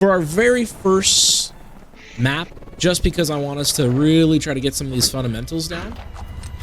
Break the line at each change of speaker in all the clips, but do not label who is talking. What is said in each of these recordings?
For our very first map, just because I want us to really try to get some of these fundamentals down,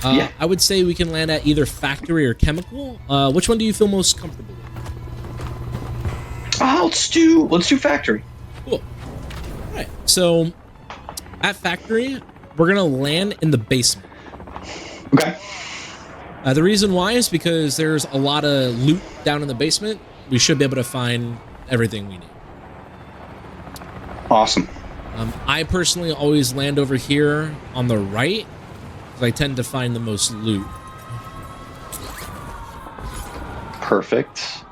I would say we can land at either factory or chemical. Which one do you feel most comfortable with?
Let's do factory.
Cool. All right. So at factory, we're gonna land in the basement.
Okay.
The reason why is because there's a lot of loot down in the basement. We should be able to find everything we need.
Awesome.
I personally always land over here on the right because I tend to find the most loot.
Perfect.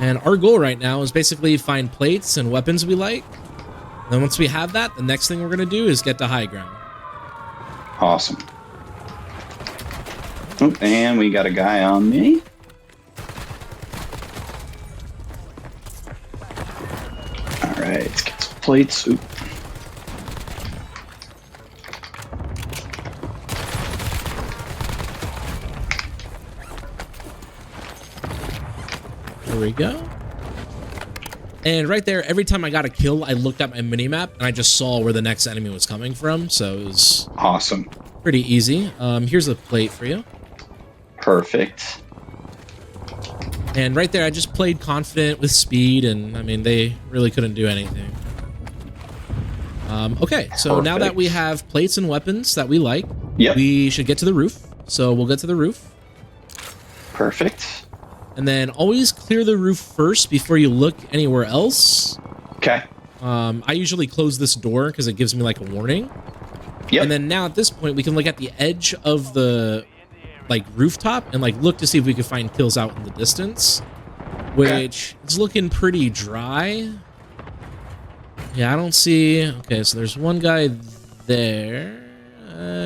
And our goal right now is basically find plates and weapons we like. And then once we have that, the next thing we're going to do is get to high ground.
Awesome. Oh, and we got a guy on me. All right, let's get some plates. Oop.
There we go. And right there, every time I got a kill, I looked at my minimap and I just saw where the next enemy was coming from. So it was
awesome.
Pretty easy. Here's a plate for you.
Perfect.
And right there, I just played confident with speed, and I mean, they really couldn't do anything. Okay, so
Perfect.
now that we have plates and weapons that we like,
yep,
we should get to the roof. So we'll get to the roof.
Perfect.
And then always clear the roof first before you look anywhere else.
Okay.
I usually close this door because it gives me like a warning.
Yep.
And then now at this point, we can look at the edge of the like rooftop and like look to see if we can find kills out in the distance, which is looking pretty dry. Yeah, I don't see. Okay, so there's one guy there.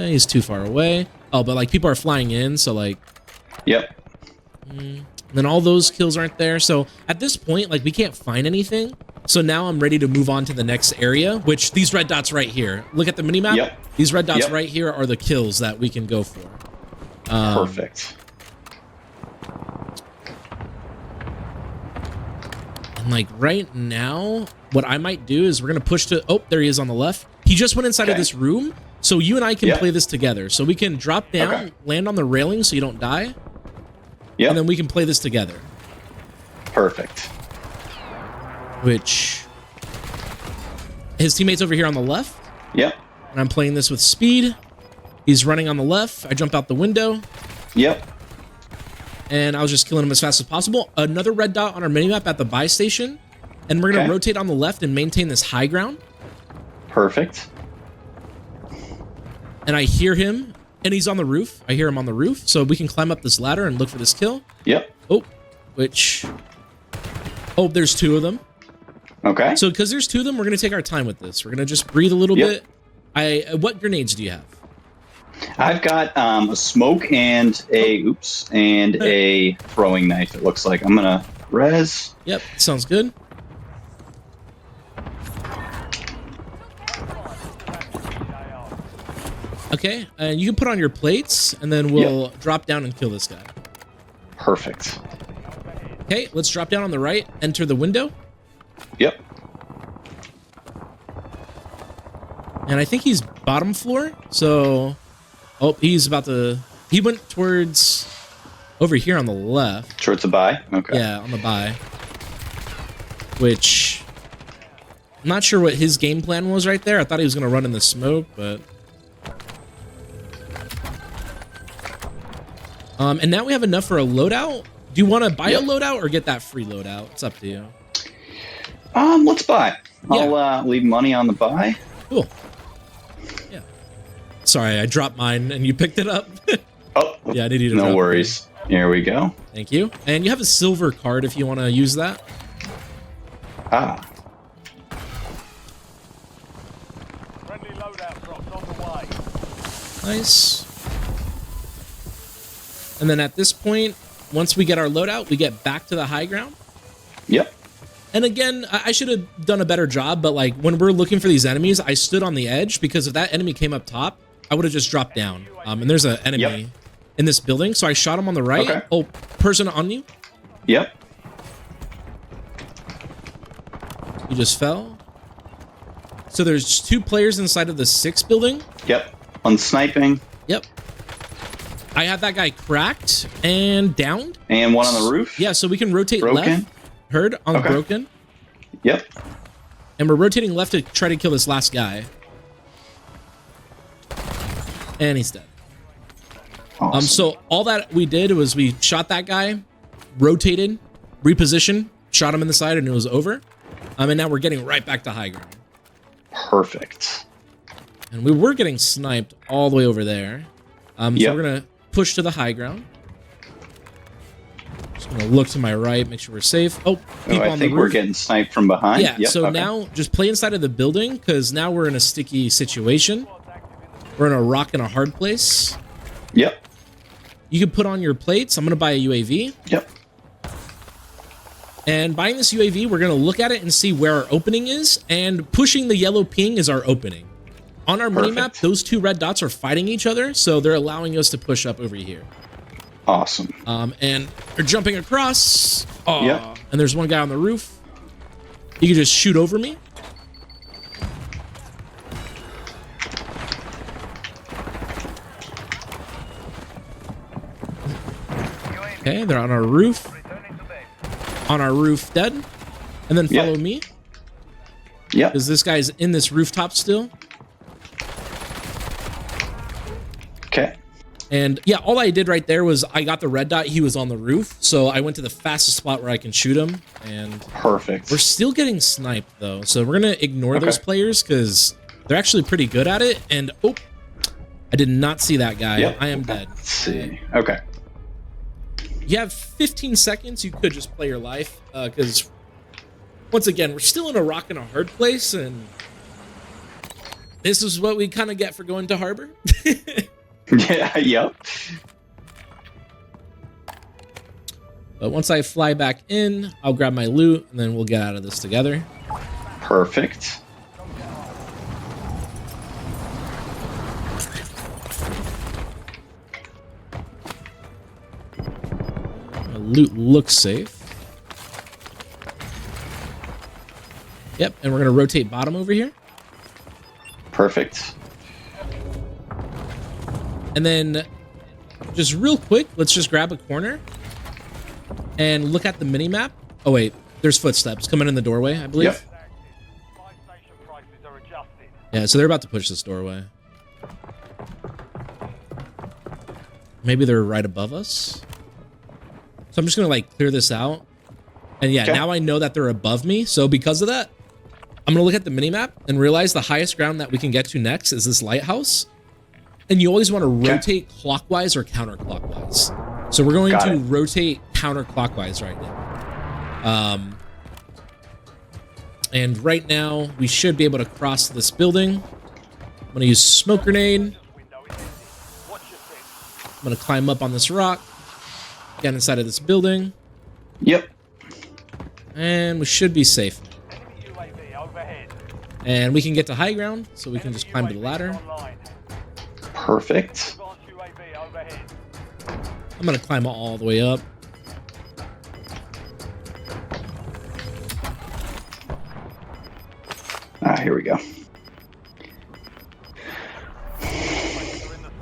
He's too far away. Oh, but like people are flying in, so like.
Yep.
Then all those kills aren't there. So at this point, like we can't find anything. So now I'm ready to move on to the next area, which these red dots right here. Look at the minimap.
Yep.
These red dots right here are the kills that we can go for.
Perfect.
And like right now, what I might do is we're going to push to... Oh, there he is on the left. He just went inside of this room. So you and I can play this together. So we can drop down, land on the railing so you don't die.
Yep.
And then we can play this together.
Perfect.
Which... His teammate's over here on the left.
Yep.
And I'm playing this with speed. He's running on the left. I jump out the window.
Yep.
And I was just killing him as fast as possible. Another red dot on our minimap at the buy station. And we're going to rotate on the left and maintain this high ground.
Perfect.
And I hear him. And he's on the roof. I hear him on the roof. So we can climb up this ladder and look for this kill.
Yep.
Oh, which... Oh, there's two of them.
Okay.
So because there's two of them, we're going to take our time with this. We're going to just breathe a little bit. What grenades do you have?
I've got a smoke and a throwing knife, it looks like. I'm going to res.
Yep, sounds good. Okay, and you can put on your plates, and then we'll drop down and kill this guy.
Perfect.
Okay, let's drop down on the right, enter the window.
Yep.
And I think he's bottom floor, so... Oh, he's about to... He went towards... Over here on the left.
Towards the buy? Okay.
Yeah, on the buy. Which... I'm not sure what his game plan was right there. I thought he was going to run in the smoke, but... And now we have enough for a loadout. Do you want to buy a loadout or get that free loadout? It's up to you.
Let's buy. I'll leave money on the buy.
Cool. Yeah. Sorry, I dropped mine and you picked it up.
Oh,
yeah, I need you to.
No worries. Here we go.
Thank you. And you have a silver card if you want to use that.
Ah.
Friendly loadout drops on the way.
Nice. And then at this point, once we get our loadout, we get back to the high ground.
Yep.
And again, I should have done a better job, but like when we're looking for these enemies, I stood on the edge because if that enemy came up top, I would have just dropped down. And there's an enemy in this building, so I shot him on the right.
Okay.
Oh, person on you.
Yep.
He just fell. So there's 2 players inside of the 6 building.
Yep. One sniping.
Yep. I have that guy cracked and downed.
And one on the roof.
Yeah, so we can rotate
Broken.
left. Heard on
Okay.
broken.
Yep.
And we're rotating left to try to kill this last guy. And he's dead.
Awesome.
So all that we did was we shot that guy, rotated, repositioned, shot him in the side, and it was over. And now we're getting right back to high ground.
Perfect.
And we were getting sniped all the way over there. So
Yep.
we're going to push to the high ground. Just going to look to my right, make sure we're safe. Oh, people
I
on the
think we're
roof.
getting sniped from behind.
Yeah,
Yep,
so
okay.
now just play inside of the building because now we're in a sticky situation. We're in a rock and a hard place.
Yep.
You can put on your plates. I'm going to buy a UAV.
Yep.
And buying this UAV, we're going to look at it and see where our opening is. And pushing the yellow ping is our opening. On our minimap,
Perfect.
those 2 red dots are fighting each other. So they're allowing us to push up over here.
Awesome.
And they're jumping across. Oh,
Yep.
And there's one guy on the roof. You can just shoot over me. Okay, they're on our roof. On our roof, dead. And then follow
Yep.
me.
Yep.
Because this guy's in this rooftop still.
Okay.
And yeah, all I did right there was I got the red dot. He was on the roof. So I went to the fastest spot where I can shoot him. And
Perfect.
we're still getting sniped, though. So we're going to ignore those players because they're actually pretty good at it. And, oh, I did not see that guy.
Yep.
I am dead.
Let's see. Okay.
You have 15 seconds. You could just play your life because, once again, we're still in a rock and a hard place. And this is what we kind of get for going to Harbor.
Yeah. Yep.
But once I fly back in, I'll grab my loot, and then we'll get out of this together.
Perfect.
My loot looks safe. Yep, and we're going to rotate bottom over here.
Perfect.
And then, just real quick, let's just grab a corner and look at the mini-map. Oh, wait, there's footsteps coming in the doorway, I believe.
Yep.
Buy station prices are adjusted.
Yeah, so they're about to push this doorway. Maybe they're right above us. So I'm just going to, like, clear this out. And yeah,
Okay.
now I know that they're above me. So because of that, I'm going to look at the minimap and realize the highest ground that we can get to next is this lighthouse. And you always want to rotate clockwise or counterclockwise. So we're going
Got
to
it.
rotate counterclockwise right now. And right now, we should be able to cross this building. I'm going to use smoke grenade.
Window is empty. Watch your six.
I'm going to climb up on this rock. Get inside of this building.
Yep.
And we should be safe.
Enemy UAV overhead.
And we can get to high ground, so we can just climb to the ladder.
Online.
Perfect.
Advanced UAV overhead.
I'm going to climb all the way up.
Here we go.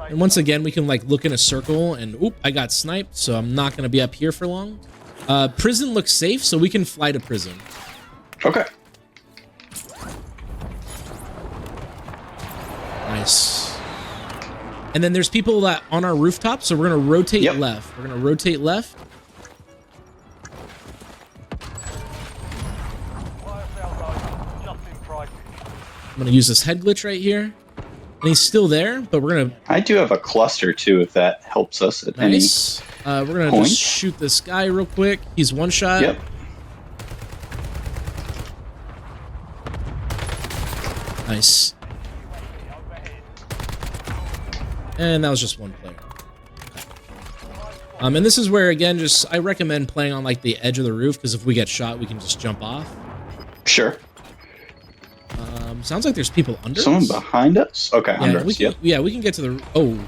And once again, we can like look in a circle and oop, I got sniped, so I'm not going to be up here for long. Prison looks safe, so we can fly to prison.
Okay.
Nice. And then there's people that on our rooftop, so we're going to rotate
Yep.
left. We're going to rotate left.
Fire sales over. Adjusting prices.
I'm going to use this head glitch right here. And he's still there, but we're going to...
I do have a cluster too, if that helps us at any.
Nice. We're going to
point.
just shoot this guy real quick. He's one shot.
Yep.
Nice.
UAV overhead.
And that was just one player. And this is where, again, just I recommend playing on like the edge of the roof, because if we get shot, we can just jump off.
Sure.
Sounds like there's people under
Someone
us.
behind us? Okay,
Yeah,
under
we
us.
can,
Yep.
yeah, we can get to the... Oh.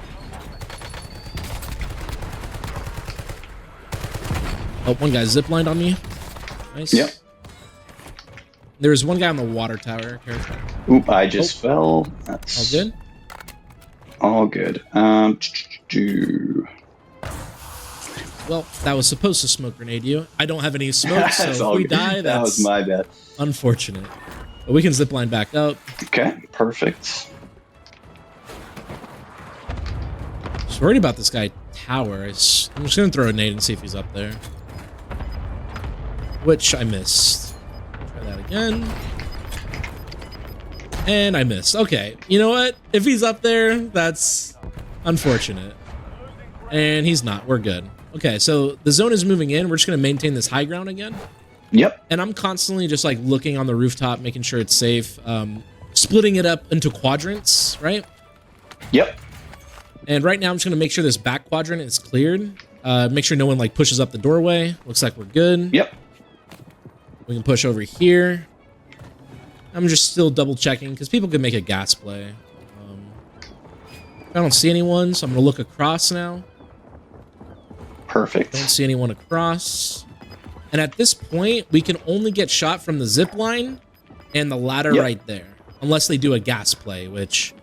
Oh, one guy ziplined on me. Nice.
Yep.
There's one guy on the water tower. Careful.
Oop, I just fell. That's
All good?
all good.
Well, that was supposed to smoke grenade you. I don't have any smoke, so
That's
if
all
we
good.
die,
That
that's
was my bad.
unfortunate. But we can zipline back up.
Okay, perfect.
Just worried about this guy tower. I'm just gonna throw a nade and see if he's up there. Which I missed. Try that again. And I missed. Okay, you know what? If he's up there, that's unfortunate. And he's not. We're good. Okay, so the zone is moving in. We're just gonna maintain this high ground again.
Yep.
And I'm constantly just like looking on the rooftop, making sure it's safe. Splitting it up into quadrants, right?
Yep.
And right now I'm just gonna make sure this back quadrant is cleared. Make sure no one like pushes up the doorway. Looks like we're good.
Yep.
We can push over here. I'm just still double checking because people could make a gas play. I don't see anyone, so I'm gonna look across now.
Perfect.
Don't see anyone across. And at this point, we can only get shot from the zip line and the ladder right there. Unless they do a gas play, which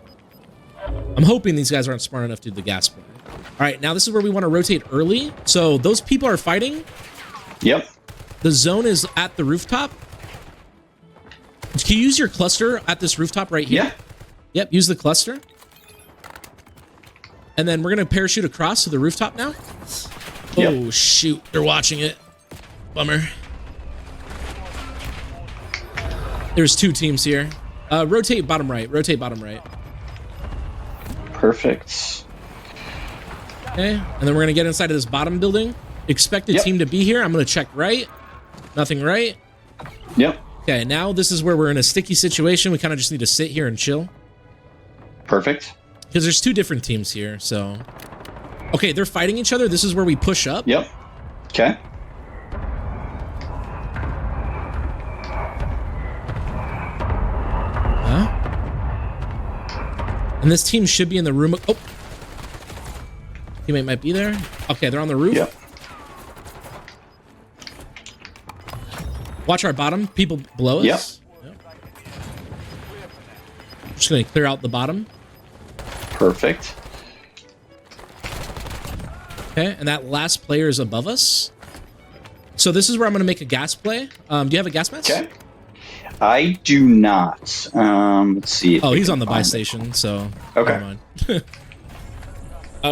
I'm hoping these guys aren't smart enough to do the gas play. All right, now this is where we want to rotate early. So those people are fighting.
Yep.
The zone is at the rooftop. Can you use your cluster at this rooftop right here?
Yeah.
Yep, use the cluster. And then we're going to parachute across to the rooftop now.
Yep.
Oh, shoot. They're watching it. Bummer. There's two teams here. Rotate bottom right. Rotate bottom right.
Perfect.
Okay. And then we're going to get inside of this bottom building. Expected team to be here. I'm going to check right. Nothing right.
Yep.
Okay. Now this is where we're in a sticky situation. We kind of just need to sit here and chill.
Perfect.
Because there's two different teams here. So, okay. They're fighting each other. This is where we push up.
Yep. Okay.
And this team should be in the room. Oh, teammate might be there. Okay, they're on the roof.
Yep.
Watch our bottom. People below us. Yep. Just gonna clear out the bottom.
Perfect.
Okay, and that last player is above us. So this is where I'm gonna make a gas play. Do you have a gas mask?
Okay. I do not. Let's see.
Oh, he's on the buy station, so
okay.
Never mind.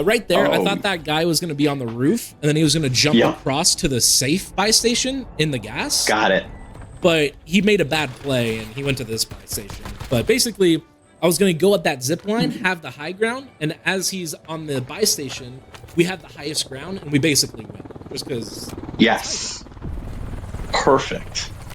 Right there, I
Oh.
thought that guy was going to be on the roof, and then he was going to jump across to the safe buy station in the gas.
Got it.
But he made a bad play, and he went to this buy station. But basically, I was going to go up that zip line, have the high ground, and as he's on the buy station, we have the highest ground, and we basically win. Just because...
Yes. Perfect.